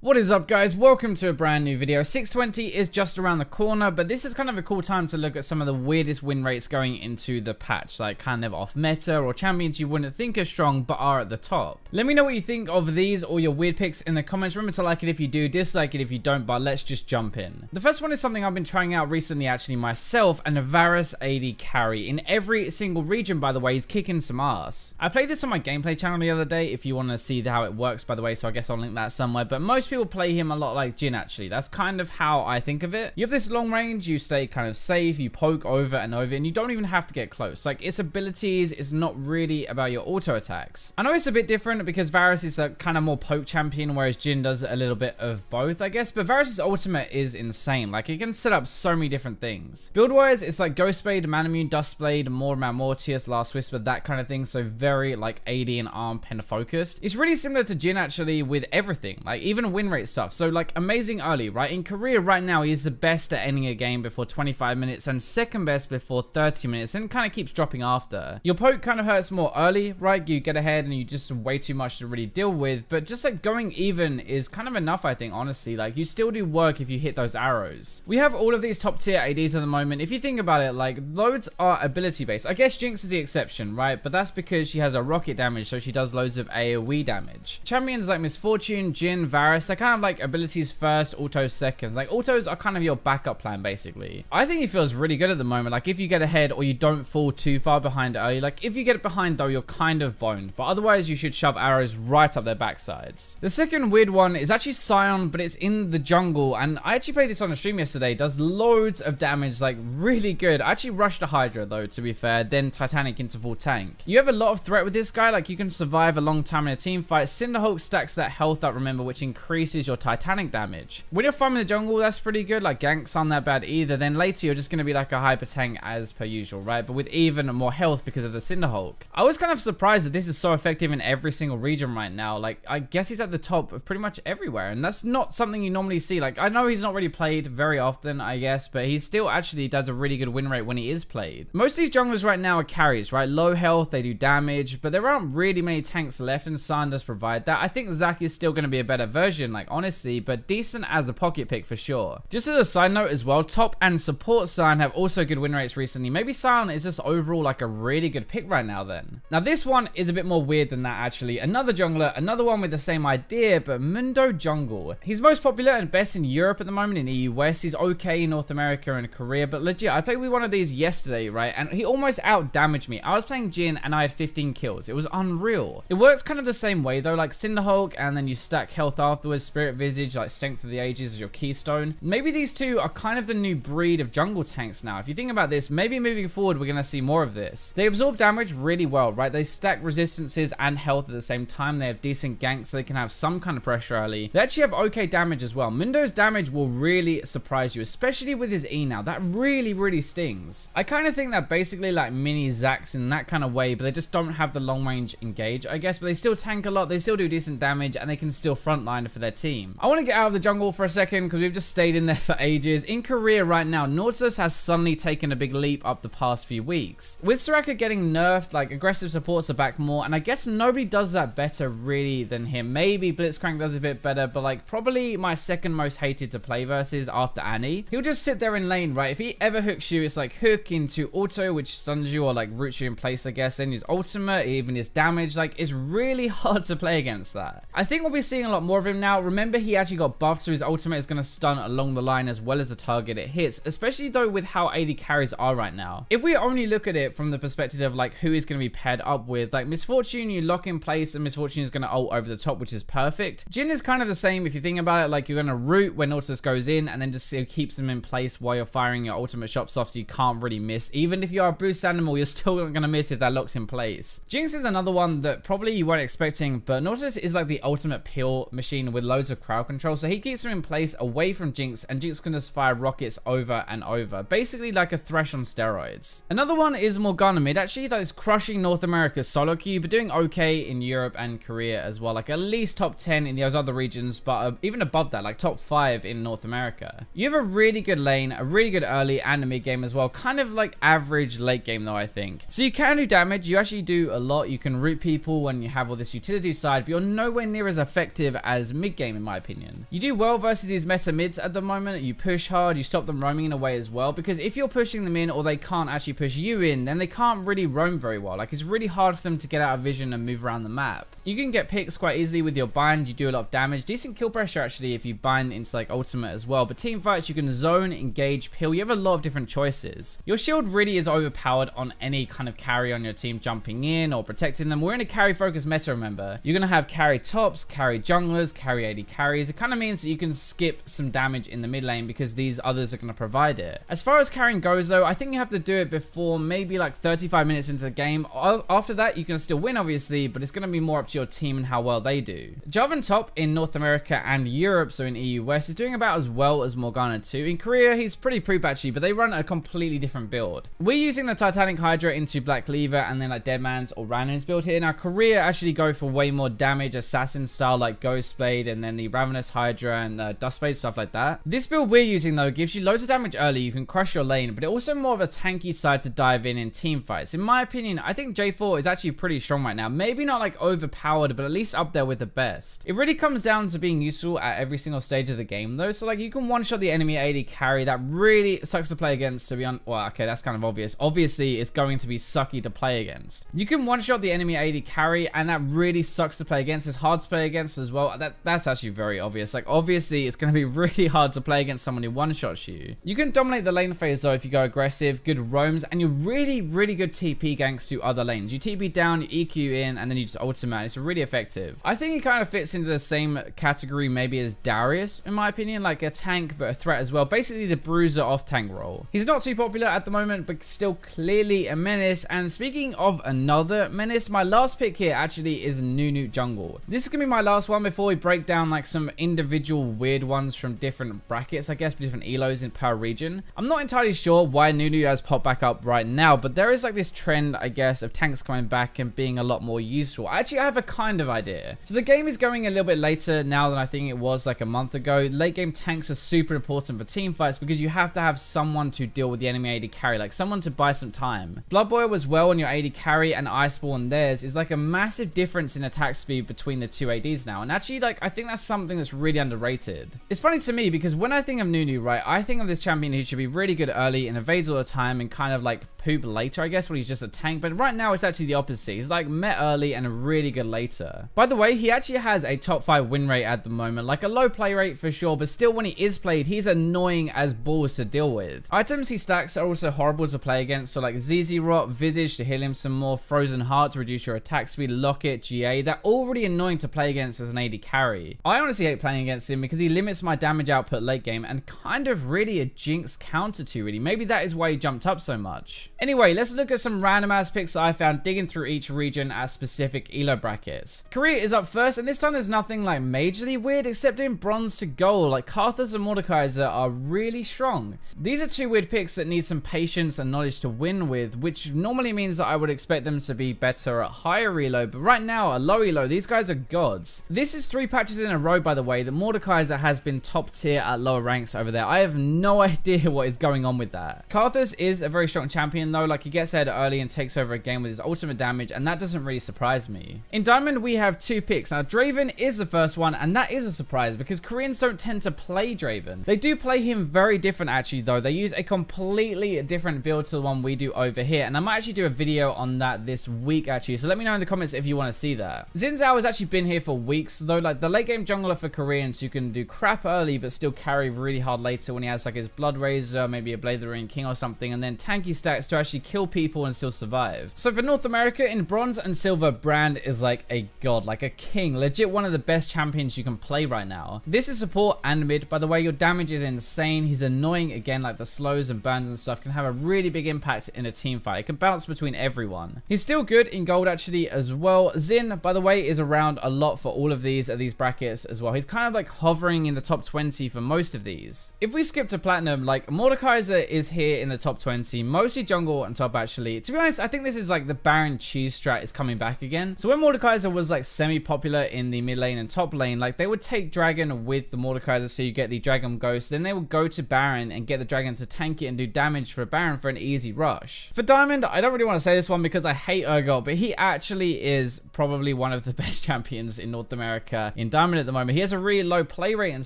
What is up, guys? Welcome to a brand new video. 620 is just around the corner, but this is kind of a cool time to look at some of the weirdest win rates going into the patch, like kind of off meta or champions you wouldn't think are strong but are at the top. Let me know what you think of these or your weird picks in the comments. Remember to like it if you do, dislike it if you don't, but let's just jump in. The first one is something I've been trying out recently actually myself, and a Varus AD carry. In every single region, by the way, he's kicking some ass. I played this on my gameplay channel the other day if you want to see how it works, by the way, so I guess I'll link that somewhere, but most people play him a lot like Didn actually. That's kind of how I think of it. You have this long range, you stay kind of safe, you poke over and over, and you don't even have to get close. Like, its abilities is not really about your auto attacks. I know it's a bit different because Varus is a kind of more poke champion, whereas Didn does a little bit of both, I guess, but Varus's ultimate is insane. Like, it can set up so many different things. Build wise, it's like Ghost Blade, Manamune, Dust Blade, more Mortius, Last Whisper, that kind of thing, so very like AD and ARM pen focused. It's really similar to Didn actually with everything, like even win rate stuff. So like amazing early, right? In career right now, he's the best at ending a game before 25 minutes and second best before 30 minutes, and kind of keeps dropping after. Your poke kind of hurts more early, right? You get ahead and you just way too much to really deal with, but just like going even is kind of enough, I think, honestly. Like, you still do work if you hit those arrows. We have all of these top tier ADs at the moment. If you think about it, like, loads are ability based. I guess Jinx is the exception, right? But that's because she has a rocket damage, so she does loads of AoE damage. Champions like Misfortune, Djinn, Varus, they're kind of like abilities first, autos second. Like, autos are kind of your backup plan, basically. I think he feels really good at the moment. Like, if you get ahead or you don't fall too far behind early, like if you get behind though, you're kind of boned, but otherwise you should shove arrows right up their backsides. The second weird one is actually Scion, but it's in the jungle, and I actually played this on a stream yesterday. It does loads of damage, like really good. I actually rushed a Hydra though, to be fair, then Titanic into full tank. You have a lot of threat with this guy. Like, you can survive a long time in a team fight. Cinderhulk stacks that health up, remember, which increases your Titanic damage. When you're farming the jungle, that's pretty good. Like, ganks aren't that bad either. Then later you're just going to be like a hyper tank as per usual, right? But with even more health because of the Cinderhulk. I was kind of surprised that this is so effective in every single region right now. Like, I guess he's at the top of pretty much everywhere, and that's not something you normally see. Like, I know he's not really played very often, I guess, but he still actually does a really good win rate when he is played. Most of these junglers right now are carries, right? Low health, they do damage, but there aren't really many tanks left, and San does provide that. I think Zac is still going to be a better version, like, honestly, but decent as a pocket pick for sure. Just as a side note as well, top and support Sion have also good win rates recently. Maybe Sion is just overall like a really good pick right now then. Now this one is a bit more weird than that actually. Another jungler, another one with the same idea, but Mundo Jungle. He's most popular and best in Europe at the moment, in EU West. He's okay in North America and Korea, but legit, I played with one of these yesterday, right? And he almost out damaged me. I was playing Djinn and I had 15 kills. It was unreal. It works kind of the same way though, like Cinderhulk, and then you stack health afterwards, Spirit Visage, like Strength of the Ages as your keystone. Maybe these two are kind of the new breed of jungle tanks now. If you think about this, maybe moving forward we're going to see more of this. They absorb damage really well, right? They stack resistances and health at the same time. They have decent ganks, so they can have some kind of pressure early. They actually have okay damage as well. Mundo's damage will really surprise you, especially with his E now. That really stings. I kind of think that basically like mini Zacs in that kind of way, but they just don't have the long range engage, I guess, but they still tank a lot, they still do decent damage, and they can still frontline for their team. I want to get out of the jungle for a second because we've just stayed in there for ages. In Korea right now, Nautilus has suddenly taken a big leap up the past few weeks. With Soraka getting nerfed, like, aggressive supports are back more, and I guess nobody does that better really than him. Maybe Blitzcrank does a bit better, but like probably my second most hated to play versus after Annie. He'll just sit there in lane, right? If he ever hooks you, it's like hook into auto, which stuns you or like roots you in place, I guess. Then his ultimate, even his damage, like, it's really hard to play against that. I think we'll be seeing a lot more of him now. Remember, he actually got buffed, so his ultimate is going to stun along the line as well as the target it hits, especially though with how AD carries are right now. If we only look at it from the perspective of like who is going to be paired up with, like Misfortune, you lock in place and Misfortune is going to ult over the top, which is perfect. Djinn is kind of the same if you think about it. Like, you're going to root when Nautilus goes in and then just keeps them in place while you're firing your ultimate shots off, so you can't really miss. Even if you are a boost animal, you're still going to miss if that locks in place. Jinx is another one that probably you weren't expecting, but Nautilus is like the ultimate peel machine with loads of crowd control, so he keeps them in place away from Jinx, and Jinx can just fire rockets over and over, basically like a Thresh on steroids. Another one is Morgana mid, actually, that is crushing North America's solo queue, but doing okay in Europe and Korea as well, like at least top 10 in those other regions, but even above that, like top 5 in North America. You have a really good lane, a really good early and a mid game as well, kind of like average late game though, I think. So you can do damage, you actually do a lot, you can root people when you have all this utility side, but you're nowhere near as effective as mid mid game in my opinion. You do well versus these meta mids at the moment. You push hard, you stop them roaming in a way as well, because if you're pushing them in or they can't actually push you in, then they can't really roam very well. Like, it's really hard for them to get out of vision and move around the map. You can get picks quite easily with your bind. You do a lot of damage, decent kill pressure actually if you bind into like ultimate as well. But team fights, you can zone, engage, peel. You have a lot of different choices. Your shield really is overpowered on any kind of carry on your team jumping in or protecting them. We're in a carry focused meta, remember. You're gonna have carry tops, carry junglers, carry AD carries. It kind of means that you can skip some damage in the mid lane because these others are going to provide it. As far as carrying goes though, I think you have to do it before maybe like 35 minutes into the game. After that, you can still win obviously, but it's going to be more up to your team and how well they do. Jarvan top in North America and Europe, so in EU West, is doing about as well as Morgana 2. In Korea, he's pretty pre-patchy, but they run a completely different build. We're using the Titanic Hydra into Black Cleaver and then like Deadman's or Random's build here. Now Korea actually go for way more damage, assassin style like Ghost Blade and then the Ravenous Hydra and Dustblade, stuff like that. This build we're using though gives you loads of damage early, you can crush your lane, but it also more of a tanky side to dive in team fights. In my opinion, I think J4 is actually pretty strong right now. Maybe not like overpowered, but at least up there with the best. It really comes down to being useful at every single stage of the game though. So like you can one-shot the enemy AD carry. That really sucks to play against, to be honest. Well, okay, that's kind of obvious. Obviously, it's going to be sucky to play against. You can one-shot the enemy AD carry, and that really sucks to play against. It's hard to play against as well. That's actually very obvious. Like, obviously, it's going to be really hard to play against someone who one-shots you. You can dominate the lane phase though if you go aggressive, good roams, and you're really good TP ganks to other lanes. You TP down, you EQ in, and then you just ultimate. It's really effective. I think he kind of fits into the same category maybe as Darius, in my opinion, like a tank but a threat as well. Basically the bruiser off tank role. He's not too popular at the moment, but still clearly a menace. And speaking of another menace, my last pick here actually is Nunu jungle. This is gonna be my last one before we break down like some individual weird ones from different brackets, I guess, different elos in per region. I'm not entirely sure why Nunu has popped back up right now, but there is like this trend, I guess, of tanks coming back and being a lot more useful. Actually, I have a kind of idea. So the game is going a little bit later now than I think it was like a month ago. Late game tanks are super important for team fights because you have to have someone to deal with the enemy AD carry, like someone to buy some time. Blood Boil as well on your AD carry and Iceball on theirs is like a massive difference in attack speed between the two ADs now. And actually, like, I think that's something that's really underrated. It's funny to me because when I think of Nunu, right, I think of this champion who should be really good early and evades all the time and kind of like poop later, I guess, when he's just a tank. But right now, it's actually the opposite. He's like met early and really good later. By the way, he actually has a top 5 win rate at the moment, like a low play rate for sure, but still when he is played, he's annoying as balls to deal with. Items he stacks are also horrible to play against, so like ZZ Rot, Visage to heal him some more, Frozen Heart to reduce your attack speed, Locket, GA, they're already annoying to play against as an AD carry. I honestly hate playing against him because he limits my damage output late game and kind of really a jinx counter to really. Maybe that is why he jumped up so much. Anyway, let's look at some random ass picks that I found digging through each region at specific elo brackets. Korea is up first, and this time there's nothing like majorly weird except in bronze to gold. Like Karthus and Mordekaiser are really strong. These are two weird picks that need some patience and knowledge to win with, which normally means that I would expect them to be better at higher elo, but right now at low elo, these guys are gods. This is 3 patches in a row, by the way, that Mordekaiser has been top tier at lower ranks over there. I have no idea what is going on with that. Karthus is a very strong champion though, like he gets ahead early and takes over a game with his ultimate damage, and that doesn't really surprise me. In Diamond, we have 2 picks. Now, Draven is the first one, and that is a surprise because Koreans don't tend to play Draven. They do play him very different actually though. They use a completely different build to the one we do over here, and I might actually do a video on that this week actually, so let me know in the comments if you want to see that. Xin Zhao has actually been here for weeks though, like the late game jungler for Koreans who can do crap early but still carry really hard later when he has like his Blood Razor, maybe a Blade of the Ring King or something, and then tanky stacks to actually kill people and still survive. So for North America, in bronze and silver, Brand is like a god, like a king, legit one of the best champions you can play right now. This is support and mid, by the way. Your damage is insane. He's annoying again, like the slows and burns and stuff can have a really big impact in a team fight. It can bounce between everyone. He's still good in gold actually as well. Xin, by the way, is around a lot for all of these brackets as well. He's kind of like hovering in the top 20 for most of these. If we skip to platinum, like Mordekaiser is here in the top 20, mostly jungle jungle and top actually. To be honest, I think this is like the Baron cheese strat is coming back again. So when Mordekaiser was like semi-popular in the mid lane and top lane, like they would take Dragon with the Mordekaiser, so you get the Dragon Ghost, then they would go to Baron and get the Dragon to tank it and do damage for Baron for an easy rush. For Diamond, I don't really want to say this one because I hate Urgot, but he actually is probably one of the best champions in North America in Diamond at the moment. He has a really low play rate and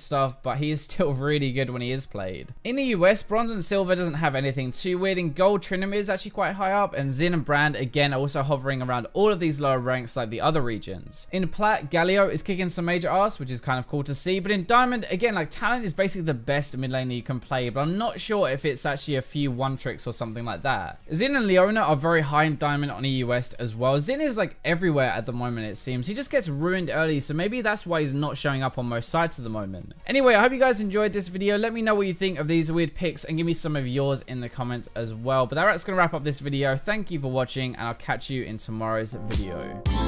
stuff, but he is still really good when he is played. In the US, Bronze and Silver doesn't have anything too weird. In Gold, Trinity is actually quite high up, and Xin and Brand again are also hovering around all of these lower ranks like the other regions. In Plat, Galio is kicking some major ass, which is kind of cool to see, but in Diamond, again, like Talent is basically the best mid laner you can play, but I'm not sure if it's actually a few one tricks or something like that. Xin and Leona are very high in Diamond on EU West as well. Xin is like everywhere at the moment, it seems. He just gets ruined early, so maybe that's why he's not showing up on most sites at the moment. Anyway, I hope you guys enjoyed this video. Let me know what you think of these weird picks and give me some of yours in the comments as well. But that's going to wrap up this video. Thank you for watching, and I'll catch you in tomorrow's video.